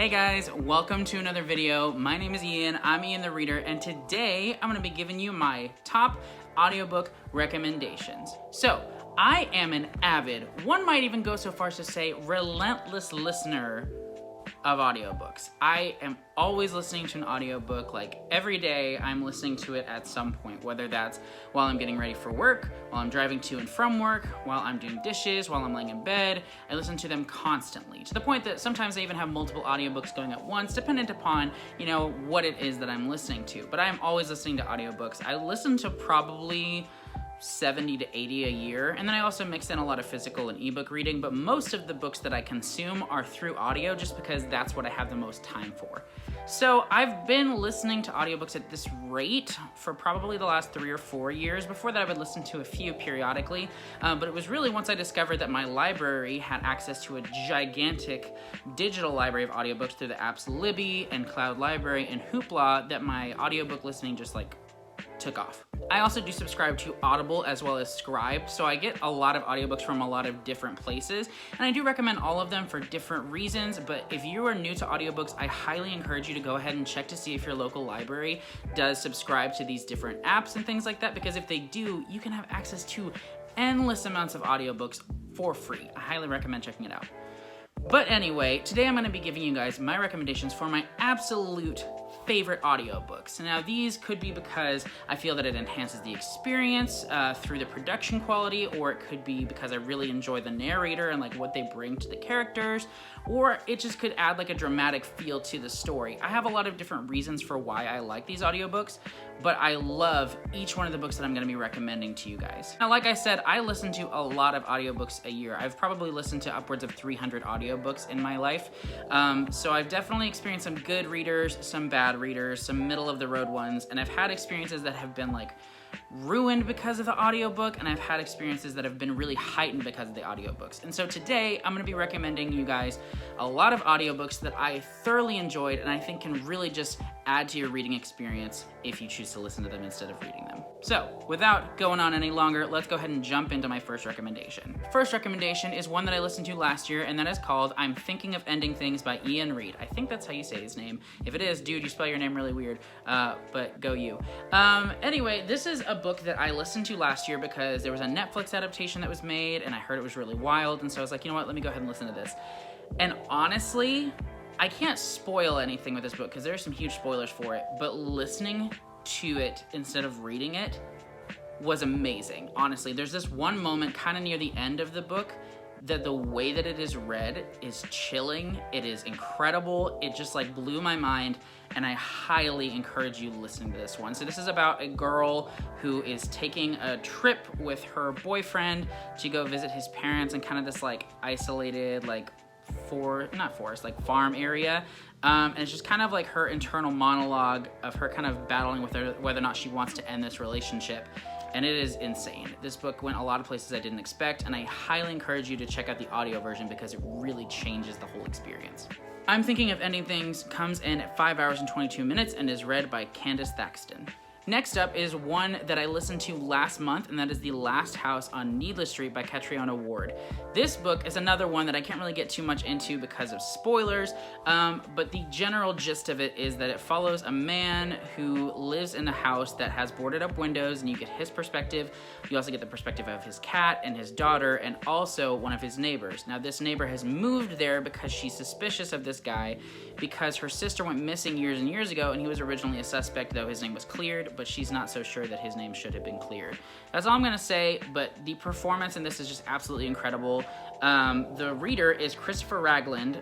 Hey guys, welcome to another video. My name is Ian, I'm Ian the Reader, and today I'm going to be giving you my top audiobook recommendations. So, I am an avid, one might even go so far as to say relentless listener of audiobooks. I am always listening to an audiobook, like every day I'm listening to it at some point, whether that's while I'm getting ready for work, while I'm driving to and from work, while I'm doing dishes, while I'm laying in bed. I listen to them constantly, to the point that sometimes I even have multiple audiobooks going at once, dependent upon, what it is that I'm listening to. But I am always listening to audiobooks. I listen to probably 70 to 80 a year, and then I also mix in a lot of physical and ebook reading, but most of the books that I consume are through audio just because that's what I have the most time for. So I've been listening to audiobooks at this rate for probably the last 3 or 4 years. Before that I would listen to a few periodically, but it was really once I discovered that my library had access to a gigantic digital library of audiobooks through the apps Libby and Cloud Library and Hoopla that my audiobook listening just took off. I also do subscribe to Audible as well as Scribe, so I get a lot of audiobooks from a lot of different places, and I do recommend all of them for different reasons. But if you are new to audiobooks, I highly encourage you to go ahead and check to see if your local library does subscribe to these different apps and things like that, because if they do, you can have access to endless amounts of audiobooks for free. I highly recommend checking it out. But anyway, today I'm going to be giving you guys my recommendations for my absolute favorite audiobooks. Now, these could be because I feel that it enhances the experience through the production quality, or it could be because I really enjoy the narrator and what they bring to the characters, or it just could add a dramatic feel to the story. I have a lot of different reasons for why I like these audiobooks, but I love each one of the books that I'm going to be recommending to you guys. Now, like I said, I listen to a lot of audiobooks a year. I've probably listened to upwards of 300 audiobooks in my life. So I've definitely experienced some good readers, some bad readers, some middle of the road ones, and I've had experiences that have been ruined because of the audiobook, and I've had experiences that have been really heightened because of the audiobooks. And so today I'm going to be recommending you guys a lot of audiobooks that I thoroughly enjoyed and I think can really just add to your reading experience if you choose to listen to them instead of reading them. So without going on any longer, let's go ahead and jump into my first recommendation. First recommendation is one that I listened to last year, and that is called I'm Thinking of Ending Things by Ian Reid. I think that's how you say his name. If it is, dude, you spell your name really weird, but go you. Anyway, this is a book that I listened to last year because there was a Netflix adaptation that was made and I heard it was really wild, and so I was like, you know what, let me go ahead and listen to this. And honestly, I can't spoil anything with this book because there are some huge spoilers for it, but listening to it instead of reading it was amazing. Honestly, there's this one moment kind of near the end of the book that the way that it is read is chilling. It is incredible. It just blew my mind, and I highly encourage you listening to this one. So this is about a girl who is taking a trip with her boyfriend to go visit his parents in kind of this isolated farm area. And it's just kind of her internal monologue of her kind of battling with whether or not she wants to end this relationship. And it is insane. This book went a lot of places I didn't expect, and I highly encourage you to check out the audio version because it really changes the whole experience. I'm Thinking of Ending Things comes in at 5 hours and 22 minutes and is read by Candace Thaxton. Next up is one that I listened to last month, and that is The Last House on Needless Street by Catriona Ward. This book is another one that I can't really get too much into because of spoilers, but the general gist of it is that it follows a man who lives in a house that has boarded up windows, and you get his perspective. You also get the perspective of his cat and his daughter, and also one of his neighbors. Now, this neighbor has moved there because she's suspicious of this guy because her sister went missing years and years ago, and he was originally a suspect, though his name was cleared, but she's not so sure that his name should have been cleared. That's all I'm gonna say, but the performance in this is just absolutely incredible. The reader is Christopher Ragland.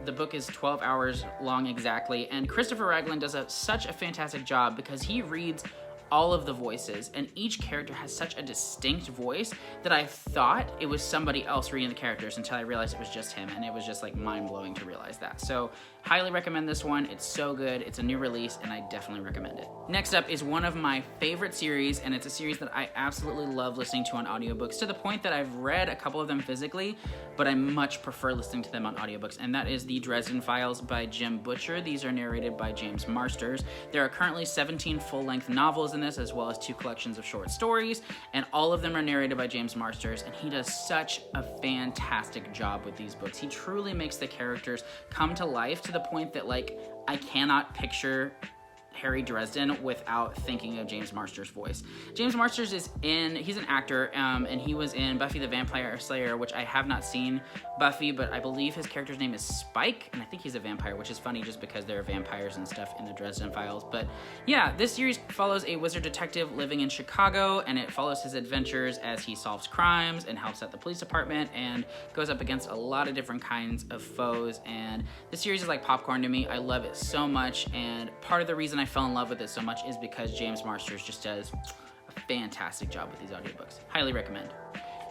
The book is 12 hours long exactly, and Christopher Ragland does such a fantastic job because he reads all of the voices, and each character has such a distinct voice that I thought it was somebody else reading the characters until I realized it was just him, and it was just mind-blowing to realize that. So highly recommend this one. It's so good. It's a new release, and I definitely recommend it. Next up is one of my favorite series, and it's a series that I absolutely love listening to on audiobooks, to the point that I've read a couple of them physically, but I much prefer listening to them on audiobooks, and that is the Dresden Files by Jim Butcher. These are narrated by James Marsters. There are currently 17 full-length novels in this, as well as 2 collections of short stories, and all of them are narrated by James Marsters, and he does such a fantastic job with these books. He truly makes the characters come to life to the point that, like, I cannot picture Harry Dresden without thinking of James Marsters' voice. James Marsters he's an actor, and he was in Buffy the Vampire Slayer, which I have not seen Buffy, but I believe his character's name is Spike, and I think he's a vampire, which is funny just because there are vampires and stuff in the Dresden Files. But yeah, this series follows a wizard detective living in Chicago, and it follows his adventures as he solves crimes and helps out the police department and goes up against a lot of different kinds of foes, and this series is like popcorn to me. I love it so much, and part of the reason I fell in love with it so much is because James Marsters just does a fantastic job with these audiobooks. Highly recommend.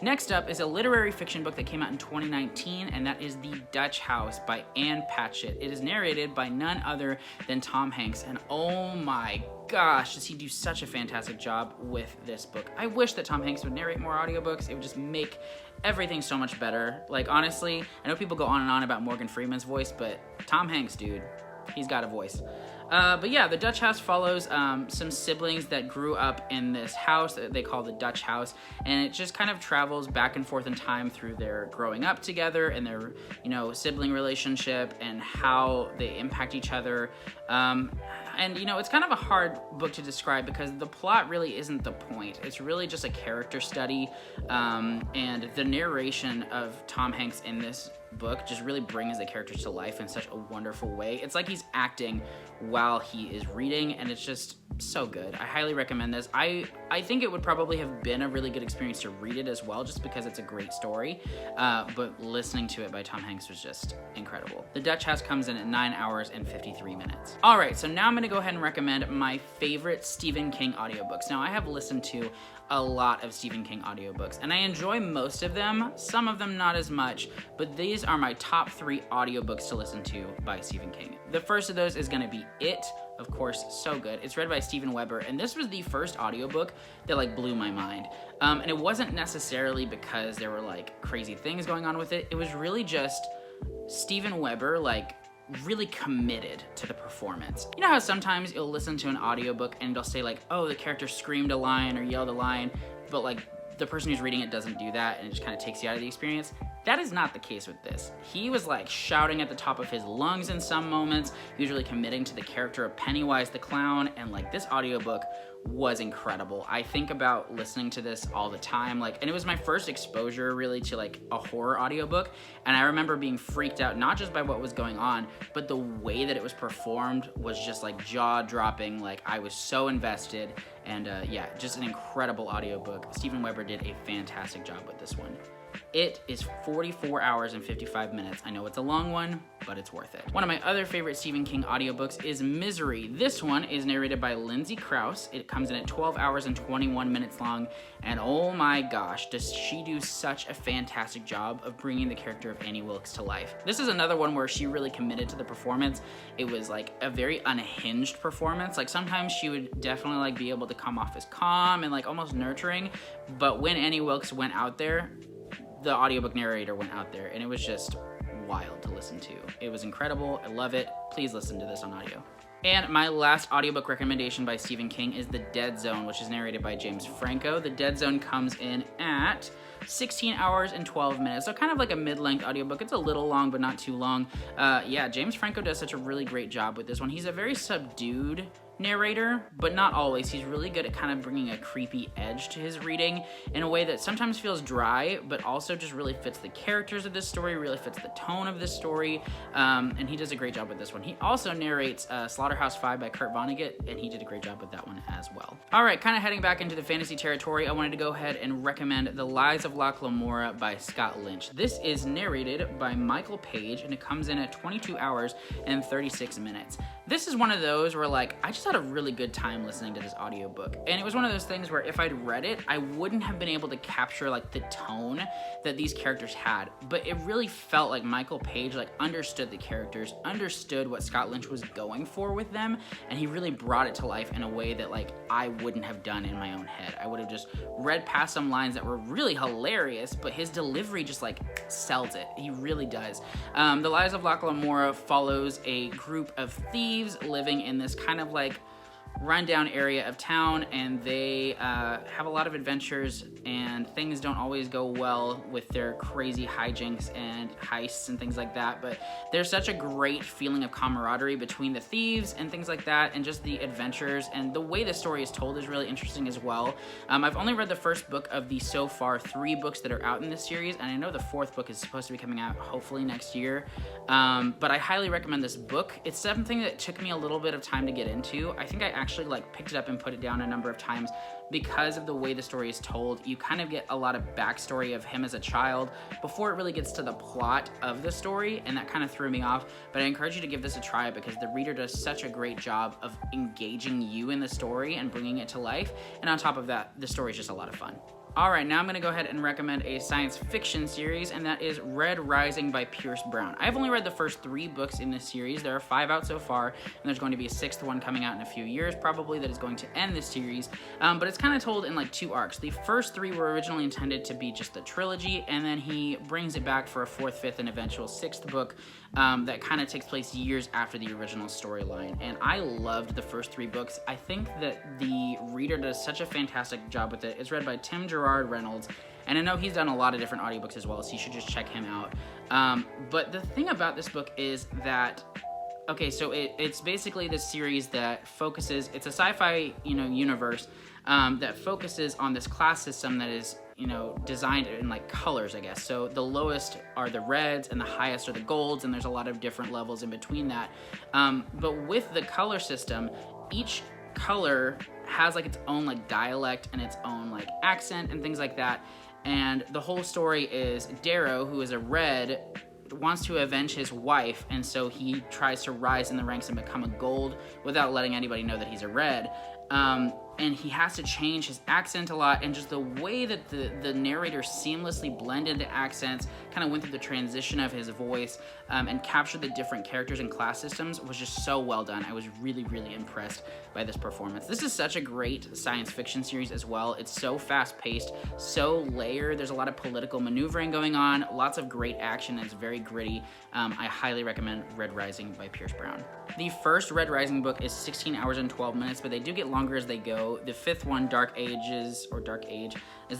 Next up is a literary fiction book that came out in 2019, and that is The Dutch House by Anne Patchett. It is narrated by none other than Tom Hanks, and oh my gosh, does he do such a fantastic job with this book. I wish that Tom Hanks would narrate more audiobooks. It would just make everything so much better. Like, honestly, I know people go on and on about Morgan Freeman's voice, but Tom Hanks, dude, he's got a voice. But yeah, The Dutch House follows some siblings that grew up in this house that they call the Dutch House, and it just kind of travels back and forth in time through their growing up together and their, sibling relationship and how they impact each other. And, it's kind of a hard book to describe because the plot really isn't the point. It's really just a character study, and the narration of Tom Hanks in this book just really brings the characters to life in such a wonderful way. It's like he's acting while he is reading, and it's just so good. I highly recommend this. I think it would probably have been a really good experience to read it as well, just because it's a great story, but listening to it by Tom Hanks was just incredible. The Dutch House comes in at 9 hours and 53 minutes. All right, so now I'm going to go ahead and recommend my favorite Stephen King audiobooks. Now, I have listened to a lot of Stephen King audiobooks, and I enjoy most of them, some of them not as much, but these are my top 3 audiobooks to listen to by Stephen King. The first of those is going to be It. Of course, so good. It's read by Steven Weber, and this was the first audiobook that blew my mind. And it wasn't necessarily because there were crazy things going on with it. It was really just Steven Weber really committed to the performance. You know how sometimes you'll listen to an audiobook and they'll say oh, the character screamed a line or yelled a line, but the person who's reading it doesn't do that, and it just kind of takes you out of the experience? That is not the case with this. He was shouting at the top of his lungs in some moments. He was really committing to the character of Pennywise the Clown, and this audiobook was incredible. I think about listening to this all the time, and it was my first exposure really to a horror audiobook, and I remember being freaked out not just by what was going on, but the way that it was performed was just jaw-dropping. I was so invested, and yeah, just an incredible audiobook. Steven Weber did a fantastic job with this one. It is 44 hours and 55 minutes. I know it's a long one, but it's worth it. One of my other favorite Stephen King audiobooks is Misery. This one is narrated by Lindsay Krause. It comes in at 12 hours and 21 minutes long, and oh my gosh, does she do such a fantastic job of bringing the character of Annie Wilkes to life. This is another one where she really committed to the performance. It was a very unhinged performance. Sometimes she would definitely be able to come off as calm and almost nurturing, but when Annie Wilkes went out there, the audiobook narrator went out there, and it was just wild to listen to. It was incredible. I love it. Please listen to this on audio. And my last audiobook recommendation by Stephen King is The Dead Zone, which is narrated by James Franco. The Dead Zone comes in at 16 hours and 12 minutes, so kind of a mid-length audiobook. It's a little long, but not too long. Yeah, James Franco does such a really great job with this one. He's a very subdued narrator, but not always. He's really good at kind of bringing a creepy edge to his reading in a way that sometimes feels dry, but also just really fits the characters of this story, really fits the tone of this story, and he does a great job with this one. He also narrates Slaughterhouse-Five by Kurt Vonnegut, and he did a great job with that one as well. All right, kind of heading back into the fantasy territory, I wanted to go ahead and recommend The Lies of Locke Lamora by Scott Lynch. This is narrated by Michael Page, and it comes in at 22 hours and 36 minutes. This is one of those where I just had a really good time listening to this audiobook, and it was one of those things where if I'd read it, I wouldn't have been able to capture the tone that these characters had, but it really felt like Michael Page understood the characters, understood what Scott Lynch was going for with them, and he really brought it to life in a way that I wouldn't have done in my own head. I would have just read past some lines that were really hilarious, but his delivery just sells it. He really does. The Lies of Locke Lamora follows a group of thieves living in this kind of rundown area of town, and they have a lot of adventures, and things don't always go well with their crazy hijinks and heists and things like that, but there's such a great feeling of camaraderie between the thieves and things like that, and just the adventures, and the way the story is told is really interesting as well. I've only read the first book of the so far 3 books that are out in this series, and I know the 4th book is supposed to be coming out hopefully next year, but I highly recommend this book. It's something that took me a little bit of time to get into. I think I actually picked it up and put it down a number of times because of the way the story is told. You kind of get a lot of backstory of him as a child before it really gets to the plot of the story, and that kind of threw me off, but I encourage you to give this a try because the reader does such a great job of engaging you in the story and bringing it to life, and on top of that, the story is just a lot of fun. Alright, now I'm going to go ahead and recommend a science fiction series, and that is Red Rising by Pierce Brown. I've only read the first 3 books in this series. There are 5 out so far, and there's going to be a 6th one coming out in a few years, probably, that is going to end this series, but it's kind of told in 2 arcs. The first 3 were originally intended to be just a trilogy, and then he brings it back for a 4th, 5th, and eventual 6th book that kind of takes place years after the original storyline, and I loved the first 3 books. I think that the reader does such a fantastic job with it. It's read by Tim Gerard Reynolds, and I know he's done a lot of different audiobooks as well, so you should just check him out. But the thing about this book is that, okay, so it's basically this series that focuses, it's a sci-fi, universe that focuses on this class system that is, designed in colors, I guess. So the lowest are the reds and the highest are the golds, and there's a lot of different levels in between that. But with the color system, each color has its own dialect and its own accent and things like that. And the whole story is Darrow, who is a red, wants to avenge his wife, and so he tries to rise in the ranks and become a gold without letting anybody know that he's a red. And he has to change his accent a lot, and just the way that the narrator seamlessly blended the accents, kind of went through the transition of his voice, and captured the different characters and class systems was just so well done. I was really, really impressed by this performance. This is such a great science fiction series as well. It's so fast-paced, so layered. There's a lot of political maneuvering going on, lots of great action, and it's very gritty. I highly recommend Red Rising by Pierce Brown. The first Red Rising book is 16 hours and 12 minutes, but they do get longer as they go. The 5th one, Dark Age, is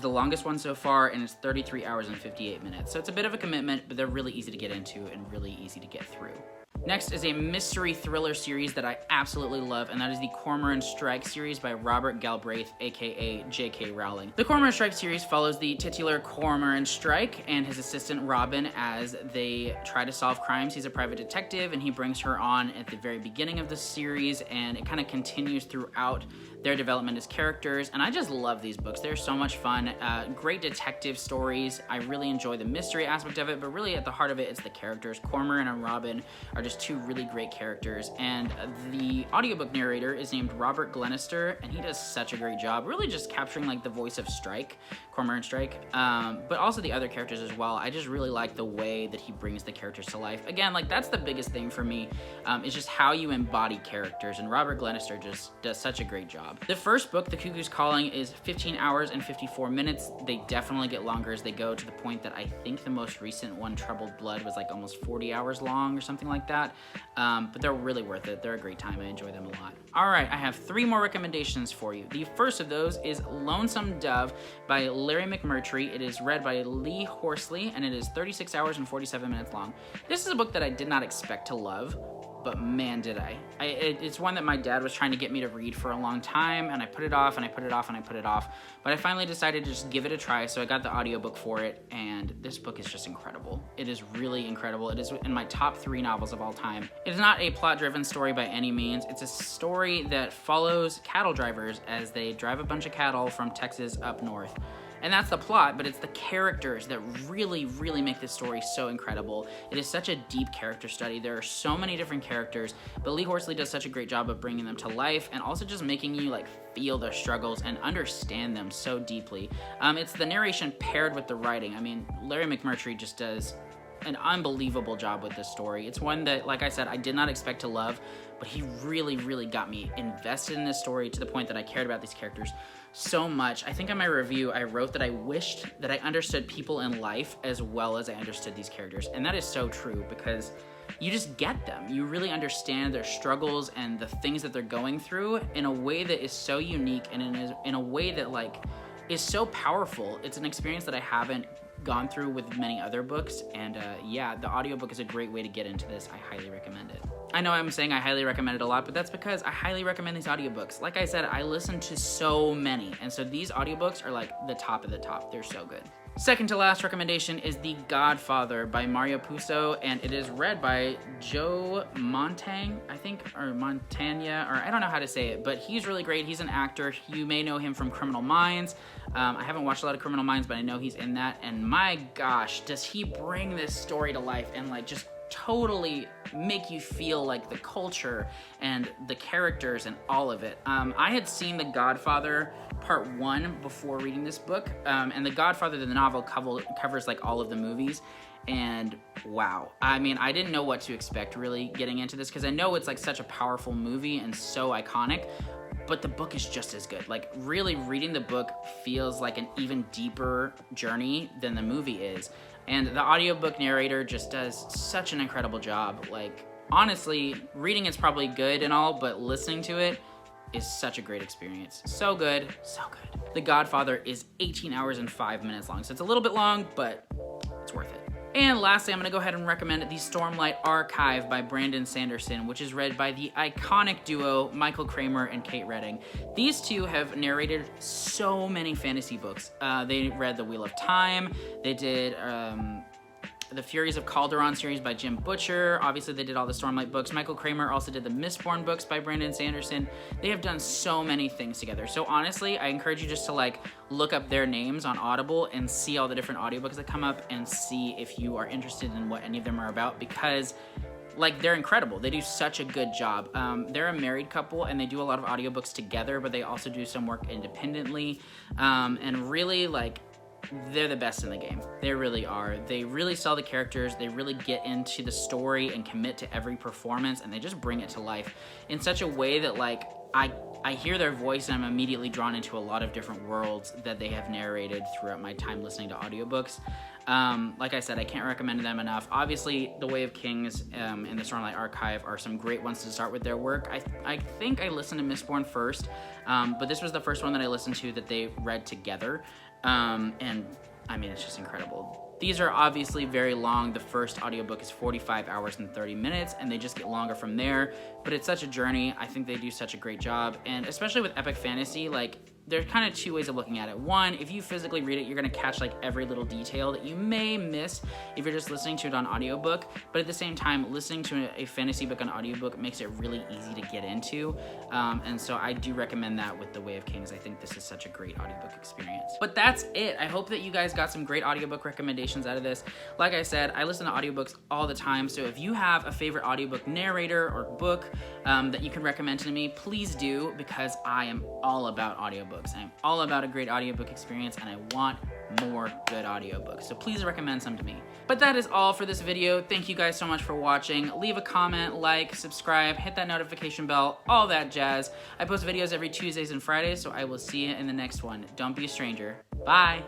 the longest one so far, and it's 33 hours and 58 minutes. So it's a bit of a commitment, but they're really easy to get into and really easy to get through. Next is a mystery thriller series that I absolutely love, and that is the Cormorant Strike series by Robert Galbraith, aka J.K. Rowling. The Cormorant Strike series follows the titular Cormorant Strike and his assistant Robin as they try to solve crimes. He's a private detective, and he brings her on at the very beginning of the series, and it kind of continues throughout their development as characters, and I just love these books. They're so much fun. Great detective stories. I really enjoy the mystery aspect of it, but really at the heart of it, it's the characters. Cormorant and Robin are just 2 really great characters, and the audiobook narrator is named Robert Glenister, and he does such a great job, really just capturing the voice of Strike, Cormorant Strike, but also the other characters as well. I just really like the way that he brings the characters to life. Again, that's the biggest thing for me, is just how you embody characters, and Robert Glenister just does such a great job. The first book, The Cuckoo's Calling, is 15 hours and 54 minutes. They definitely get longer as they go, to the point that I think the most recent one, Troubled Blood, was almost 40 hours long or something like that. But they're really worth it. They're a great time. I enjoy them a lot. Alright, I have 3 more recommendations for you. The first of those is Lonesome Dove by Larry McMurtry. It is read by Lee Horsley, and it is 36 hours and 47 minutes long. This is a book that I did not expect to love, but man, did I. It's one that my dad was trying to get me to read for a long time, and I put it off, and I put it off, and I put it off, but I finally decided to just give it a try, so I got the audiobook for it, and this book is just incredible. It is really incredible. It is in my top 3 novels of all time. It is not a plot-driven story by any means. It's a story that follows cattle drivers as they drive a bunch of cattle from Texas up north. And that's the plot, but it's the characters that really, really make this story so incredible. It is such a deep character study. There are so many different characters, but Lee Horsley does such a great job of bringing them to life and also just making you feel their struggles and understand them so deeply. It's the narration paired with the writing. I mean, Larry McMurtry just does an unbelievable job with this story. It's one that, like I said, I did not expect to love, but he really, really got me invested in this story to the point that I cared about these characters so much. I think in my review, I wrote that I wished that I understood people in life as well as I understood these characters. And that is so true, because you just get them. You really understand their struggles and the things that they're going through in a way that is so unique, and in a way that like is so powerful. It's an experience that I haven't gone through with many other books, and yeah, the audiobook is a great way to get into this. I highly recommend it. I know I'm saying I highly recommend it a lot, but that's because I highly recommend these audiobooks. Like I said, I listen to so many, and so these audiobooks are like the top of the top. They're so good. Second to last recommendation is The Godfather by Mario Puzo, and it is read by Joe Montang, I think, or Montagna, or I don't know how to say it, but he's really great. He's an actor. You may know him from Criminal Minds. I haven't watched a lot of Criminal Minds, but I know he's in that, and my gosh, does he bring this story to life and like just totally make you feel like the culture and the characters and all of it. I had seen The Godfather Part 1 before reading this book, and The Godfather, the novel, covers like all of the movies, and wow. I mean, I didn't know what to expect really getting into this, because I know it's like such a powerful movie and so iconic, but the book is just as good. Like, really reading the book feels like an even deeper journey than the movie is. And the audiobook narrator just does such an incredible job. Like, honestly, reading it's probably good and all, but listening to it is such a great experience. So good, so good. The Godfather is 18 hours and 5 minutes long, so it's a little bit long, but it's worth it. And lastly, I'm going to go ahead and recommend The Stormlight Archive by Brandon Sanderson, which is read by the iconic duo Michael Kramer and Kate Redding. These two have narrated so many fantasy books. They read The Wheel of Time, they did the Furies of Calderon series by Jim Butcher. Obviously, they did all the Stormlight books. Michael Kramer also did the Mistborn books by Brandon Sanderson. They have done so many things together. So honestly, I encourage you just to like look up their names on Audible and see all the different audiobooks that come up and see if you are interested in what any of them are about, because like, they're incredible. They do such a good job. They're a married couple, and they do a lot of audiobooks together, but they also do some work independently. And really, like, they're the best in the game. They really are. They really sell the characters. They really get into the story and commit to every performance, and they just bring it to life in such a way that, like, I hear their voice and I'm immediately drawn into a lot of different worlds that they have narrated throughout my time listening to audiobooks. Like I said, I can't recommend them enough. Obviously, The Way of Kings and the Stormlight Archive are some great ones to start with their work. I think I listened to Mistborn first, but this was the first one that I listened to that they read together. And I mean, it's just incredible. These are obviously very long. The first audiobook is 45 hours and 30 minutes, and they just get longer from there. But it's such a journey. I think they do such a great job. And especially with epic fantasy, like, there's kind of two ways of looking at it. One, if you physically read it, you're going to catch like every little detail that you may miss if you're just listening to it on audiobook. But at the same time, listening to a fantasy book on audiobook makes it really easy to get into. And so I do recommend that with The Way of Kings. I think this is such a great audiobook experience. But that's it. I hope that you guys got some great audiobook recommendations out of this. Like I said, I listen to audiobooks all the time. So if you have a favorite audiobook narrator or book that you can recommend to me, please do, because I am all about audiobooks. I'm all about a great audiobook experience, and I want more good audiobooks. So please recommend some to me. But that is all for this video. Thank you guys so much for watching. Leave a comment, like, subscribe, hit that notification bell, all that jazz. I post videos every Tuesdays and Fridays, so I will see you in the next one. Don't be a stranger. Bye.